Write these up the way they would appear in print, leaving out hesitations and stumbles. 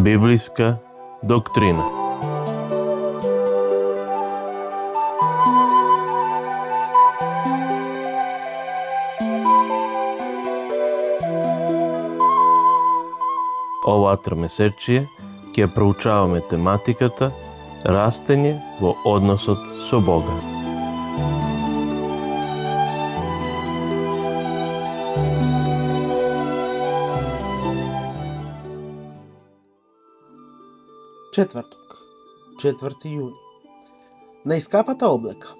Библиска доктрина. Оваа тромесечие ќе проучаваме тематиката растење во односот со Бога. Четврток, 4 јуни. Наискапата облека.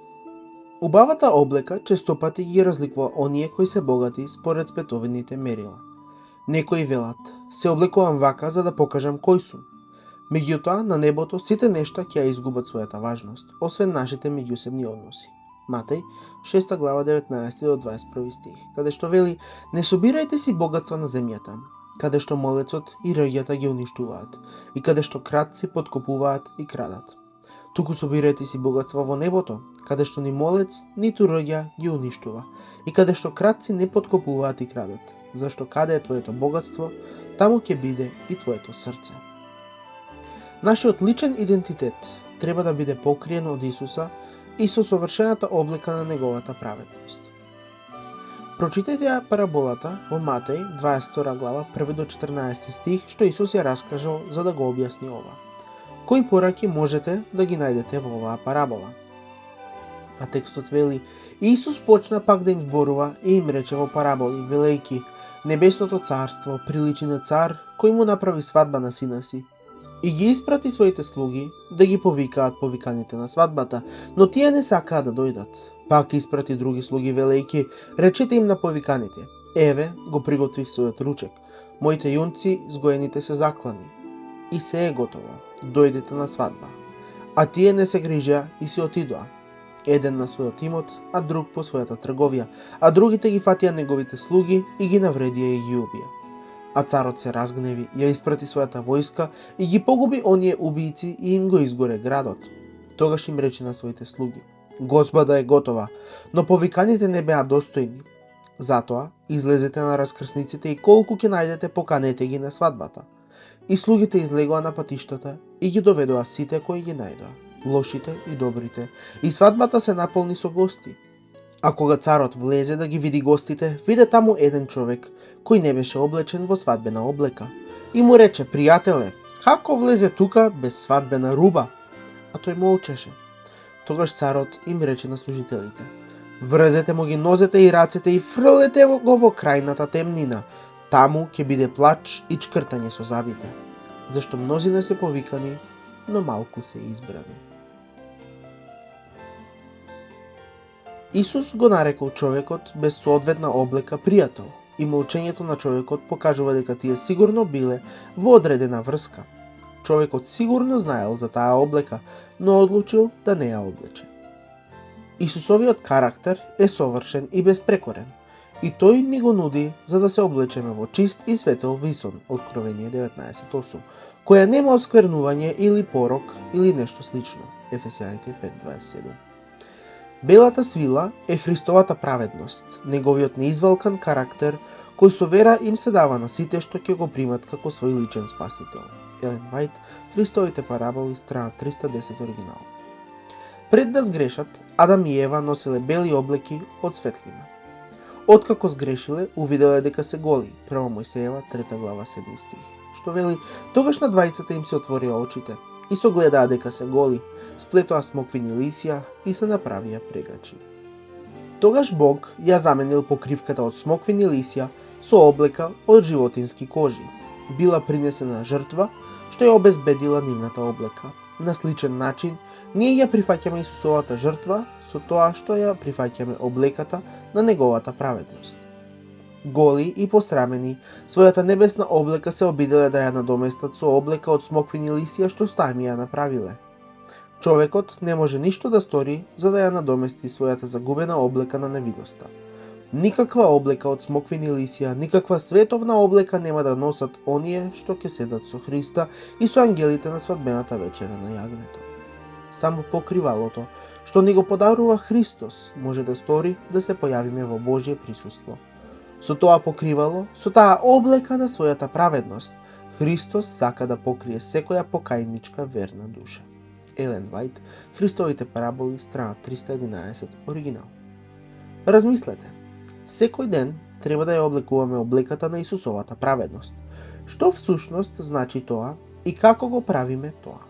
Убавата облека честопати ги разликува оние кои се богати според световните мерила. Некои велат, се облекувам вака за да покажам кој сум. Меѓутоа, на небото сите нешта ќе ја изгубат својата важност, освен нашите меѓусебни односи. Матеј, 6 глава 19 до 21 стих, каде што вели: не собирајте си богатства на земјата, каде што молецот и рѓата ги уништуваат, и каде што кратци подкопуваат и крадат. Туку собирајте си богатства во небото, каде што ни молец, ниту рѓа ги уништува, и каде што кратци не подкопуваат и крадат. Зашто каде е твоето богатство, таму ќе биде и твоето срце. Нашиот личен идентитет треба да биде покриен од Исуса и со совршената облека на неговата праведност. Прочитајте ја параболата во Матеј 22 глава 1 до 14 стих, што Исус ја раскажал за да го објасни ова. Кои пораки можете да ги најдете во оваа парабола? А текстот вели: Исус почна пак да им зборува и им рече во параболи, велејки: Небесното царство приличи на цар кој му направи свадба на сина си и ги испрати своите слуги да ги повикаат повиканите на свадбата, но тие не сакаа да дојдат. Пак испрати други слуги велејки: речете им на повиканите: еве го приготвив својот ручек, моите јунци згоените се заклани и се е готово, дојдете на свадба. А тие не се грижеа и си отидоа, еден на својот имот, а друг по својата трговија, а другите ги фатија неговите слуги и ги навредија и ги убија. А царот се разгневи, ја испрати својата војска и ги погуби оние убијци и им го изгоре градот. Тогаш им рече на своите слуги: Господа е готова, но повиканите не беа достојни. Затоа излезете на раскрсниците и колку ќе најдете, поканете ги на свадбата. И слугите излегоа на патиштата и ги доведоа сите кои ги најдоа, лошите и добрите, и свадбата се наполни со гости. А кога царот влезе да ги види гостите, виде таму еден човек кој не беше облечен во свадбена облека. И му рече: пријателе, како влезе тука без свадбена руба? А тој молчеше. Тогаш царот им рече на служителите: врзете му ги нозете и рацете и фрлете го во крајната темнина. Таму ќе биде плач и чкртање со забите, зашто мнозина се повикани, но малку се избрани. Исус го нарекол човекот без соодветна облека пријател, и молчењето на човекот покажува дека тие сигурно биле во одредена врска. Човекот сигурно знаел за таа облека, но одлучил да не ја облече. Исусовиот карактер е совршен и безпрекорен, и тој ни го нуди за да се облечеме во чист и светел висон, Откровение 19:8, која нема осквернување или порок или нешто слично, Ефесијаните 5:27. Белата свила е Христовата праведност, неговиот неизвалкан карактер, кој со вера им се дава на сите што ќе го примат како свој личен спасител. Елен Вајт, Христовите параболи, страна 310 оригинал. Пред да сгрешат, Адам и Ева носеле бели облеки од светлина. Откако сгрешиле, увиделе дека се голи, 1 Мојсеева 3 глава 7 стих, што вели: тогаш на двајцата им се отворија очите и согледаа дека се голи, сплетоа смоквини лисја и се направија прегачи. Тогаш Бог ја заменил покривката од смоквини лисја со облека од животински кожи. Била принесена жртва, што ја обезбедила нивната облека. На сличен начин, ние ја прифаќаме Исусовата жртва со тоа што ја прифаќаме облеката на неговата праведност. Голи и посрамени, својата небесна облека се обиделе да ја надоместат со облека од смоквини лисја што стами ја направиле. Човекот не може ништо да стори за да ја надомести својата загубена облека на невиноста. Никаква облека од смоквини лисја, никаква световна облека нема да носат оние што ќе седат со Христа и со ангелите на свадбената вечера на јагнето. Само покривалото, што ни го подарува Христос, може да стори да се појавиме во Божје присуство. Со тоа покривало, со таа облека на својата праведност, Христос сака да покрие секоја покајничка верна душа. Елен Вајт, Христовите параболи, страна 311, оригинал. Размислете, секој ден треба да ја облекуваме облеката на Исусовата праведност. Што всушност значи тоа и како го правиме тоа?